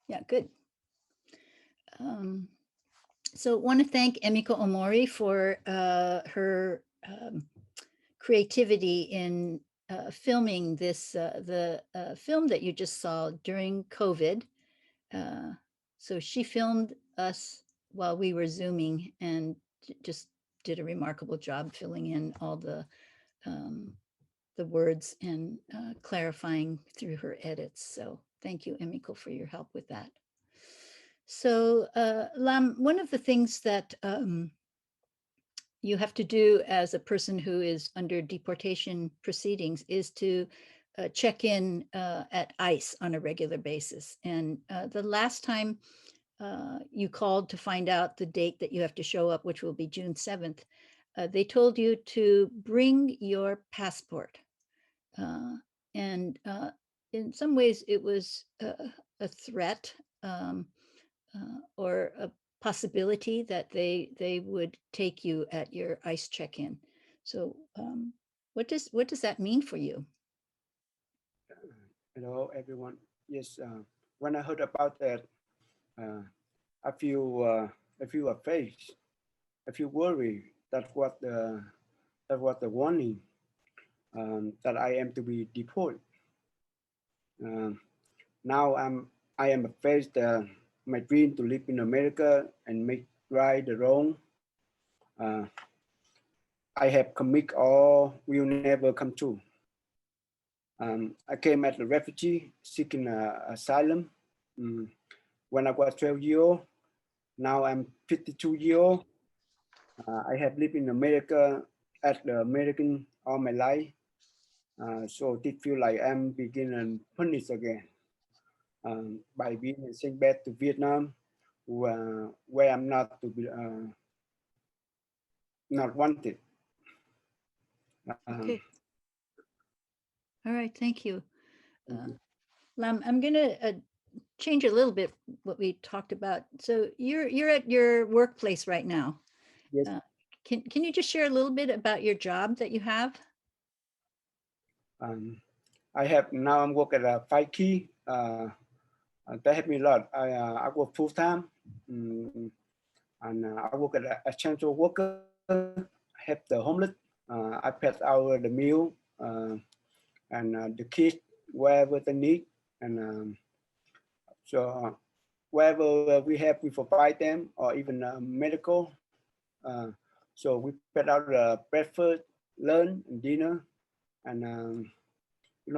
Yeah, good. Um, so want to thank Emiko Omori for her creativity in filming this, the film that you just saw during COVID. Uh, so she filmed us while we were Zooming and just did a remarkable job filling in all the words and clarifying through her edits. So thank you, Emiko, for your help with that. So Lam, one of the things that you have to do as a person who is under deportation proceedings is to check in at ICE on a regular basis. And the last time you called to find out the date that you have to show up, which will be June 7th, they told you to bring your passport. And in some ways, it was a threat or a possibility that they would take you at your ICE check-in. So what does that mean for you? Hello, everyone. Yes, when I heard about that, uh, I feel afraid. I feel worried. That was the warning that I am to be deported. Um, Now I am afraid that my dream to live in America and make right the wrong uh, I have commit or will never come true. I came as a refugee seeking asylum when I was 12 years old. Now I'm 52 years old. I have lived in America as the American all my life. So it feel like I'm beginning punished again by being sent back to Vietnam, where I'm not to be not wanted. Um, Okay. All right. Thank you. thank you. Lam, I'm going to change a little bit what we talked about. So you're at your workplace right now. Yes, Uh, can you just share a little bit about your job that you have? um, I have now I'm working at 5 key. They help me a lot. I work full time, and I work as a essential worker. Help the homeless. I pass out the meal and the kids wherever they need, and so wherever we have, we provide them, or even medical. Uh, so we pass out breakfast, lunch, and dinner, and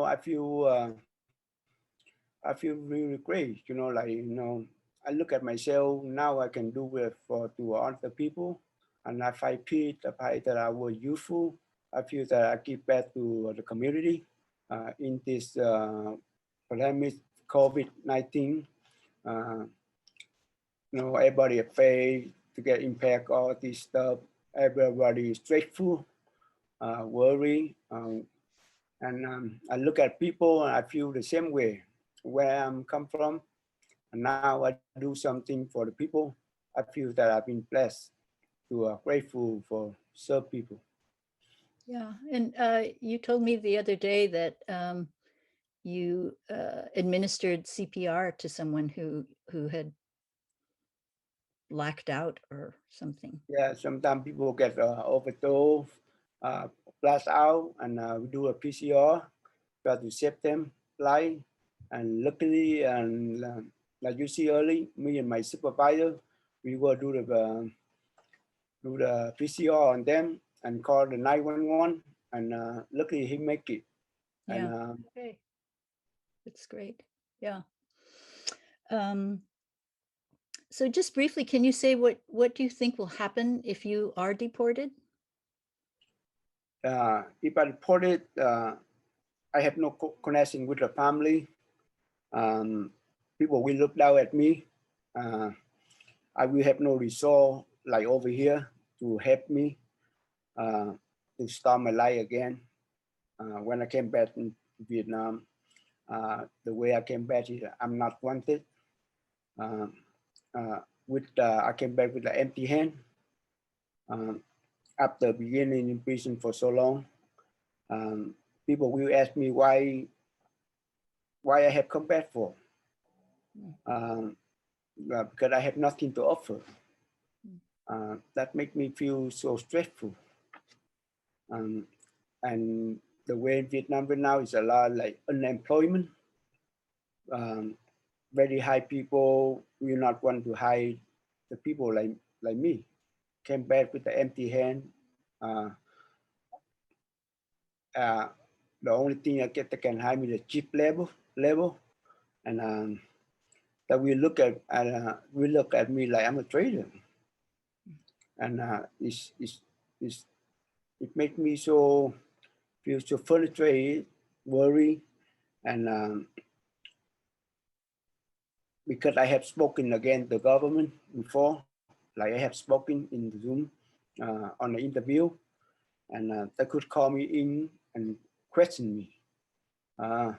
I feel really great. I look at myself now. I can do it for to other people, and I find peace. I find that I was useful. I feel that I give back to the community in this pandemic COVID-19. Uh, everybody afraid to get impact all this stuff. Everybody is stressful, worry, and I look at people and I feel the same way where I'm come from. And now I do something for the people. I feel that I've been blessed to grateful for serve people. Yeah. And you told me the other day that you administered CPR to someone who had blacked out or something. Yeah, sometimes people get overdose, uh, blast out, and we do a PCR try to save them life. And luckily, and like you see early, me and my supervisor, we will do the PCR on them and call the 911. And luckily, he make it. And Yeah. Okay. That's great. Yeah. Um, so just briefly, can you say what do you think will happen if you are deported? if I report it, I have no connection with the family. Um, People will look down at me. Uh, I will have no resource like over here to help me uh, to start my life again. When I came back in Vietnam, the way I came back is I'm not wanted. Uh, I came back with an empty hand um, after beginning in prison for so long. People will ask me why I have come back for. Mm, because I have nothing to offer. mm, That make me feel so stressful. Um, and the way in Vietnam right now is a lot like unemployment. Um, Very high people will not want to hire the people like me. Came back with the empty hand. Uh, uh, the only thing I get that can hire me the cheap level, and that will look at me like I'm a traitor, and it's it makes me so feel so frustrated, worried, and because I have spoken against the government before, like I have spoken in the Zoom on the interview, and they could call me in and question me, uh,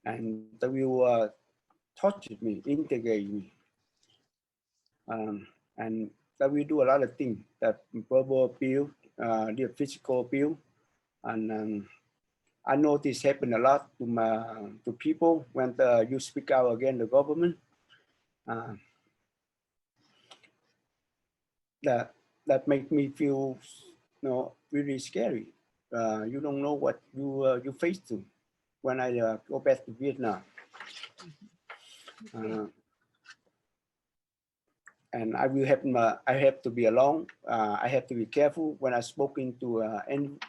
and they will torture me, integrate me, and they will do a lot of things that verbal abuse, the physical abuse, and I know this happen a lot to people when you speak out against the government. Uh, that that make me feel really scary. You don't know what you face to when I go back to Vietnam. mhm. Okay. Uh, and I have to be alone. I have to be careful when I spoken to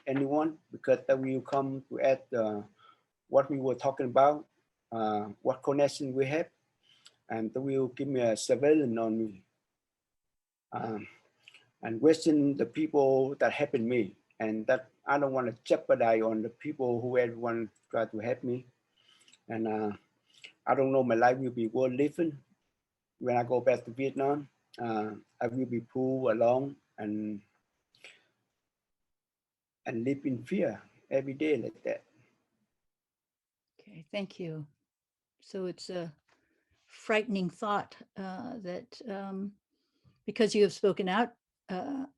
anyone because they will come to ask what we were talking about, what connection we have, and they will give me a surveillance on me. Um, and question the people that helped me, and that I don't want to jeopardize on the people who everyone try to help me. And I don't know my life will be worth living when I go back to Vietnam. I will be poor alone and live in fear every day like that. Okay. Thank you. So it's a frightening thought that because you have spoken out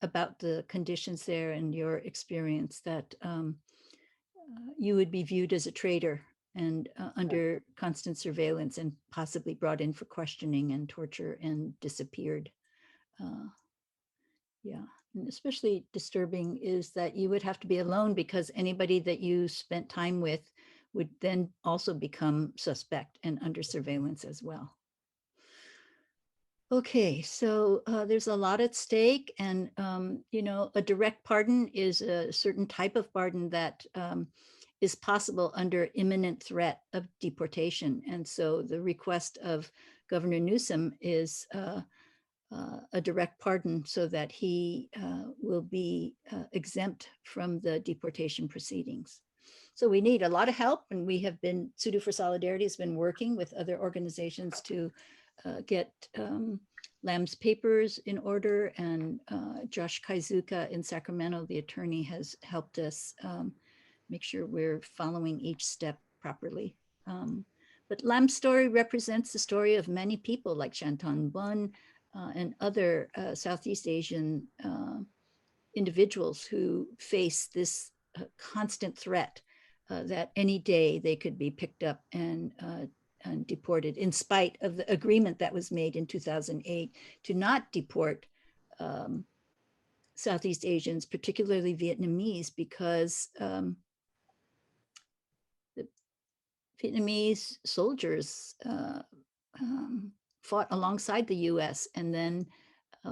about the conditions there and your experience, that you would be viewed as a traitor and under constant surveillance and possibly brought in for questioning and torture and disappeared. Uh, yeah. And especially disturbing is that you would have to be alone because anybody that you spent time with would then also become suspect and under surveillance as well. Okay, so there's a lot at stake, and a direct pardon is a certain type of pardon that is possible under imminent threat of deportation. And so the request of Governor Newsom is a direct pardon so that he will be exempt from the deportation proceedings. So we need a lot of help, and we have been, Sudo for Solidarity has been working with other organizations to get Lam's papers in order, and Josh Kaizuka in Sacramento, the attorney, has helped us make sure we're following each step properly. But Lam's story represents the story of many people like Shantan Bun and other Southeast Asian individuals who face this constant threat that any day they could be picked up and deported, in spite of the agreement that was made in 2008 to not deport Southeast Asians, particularly Vietnamese, because the Vietnamese soldiers fought alongside the US. And then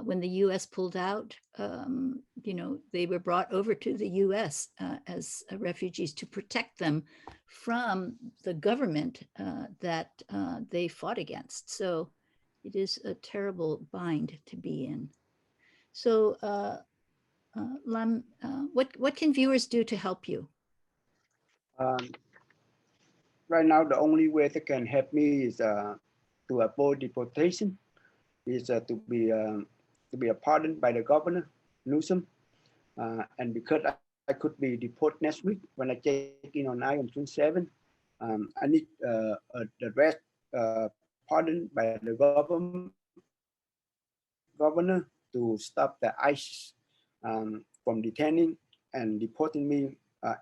when the US pulled out, they were brought over to the US as refugees to protect them from the government that they fought against. So it is a terrible bind to be in. So, Lam, what can viewers do to help you? Um, right now, the only way they can help me is to avoid deportation, is to be pardoned by the governor Newsom. And because I could be deported next week when I check in on I on June 7, I need the rest pardoned by the governor to stop the ICE from detaining and deporting me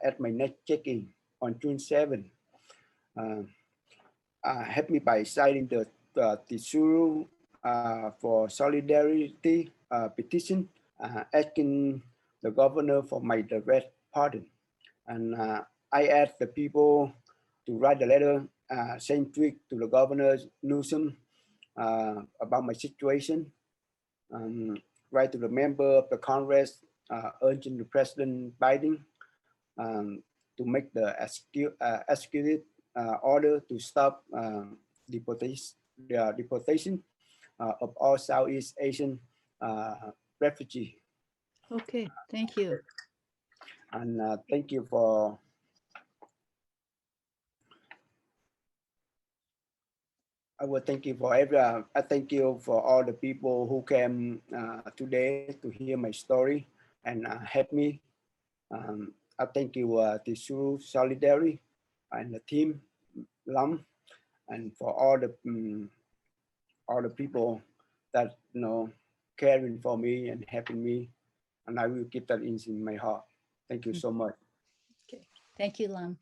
at my next check-in on June 7. Uh, Help me by signing Tsuru for solidarity petition asking the governor for my direct pardon. And I asked the people to write a letter same week to the governor Newsom about my situation. Um, write to the member of the Congress urging the President Biden um, to make the executive order to stop deportation of all Southeast Asian refugees. Okay, thank you. And thank you for I will thank you for I thank you for all the people who came today to hear my story and help me. I thank you to Suru Solidarity and the team Lam and for all the people that caring for me and helping me, and I will keep that in my heart. Thank you so much. Okay, thank you, Lam.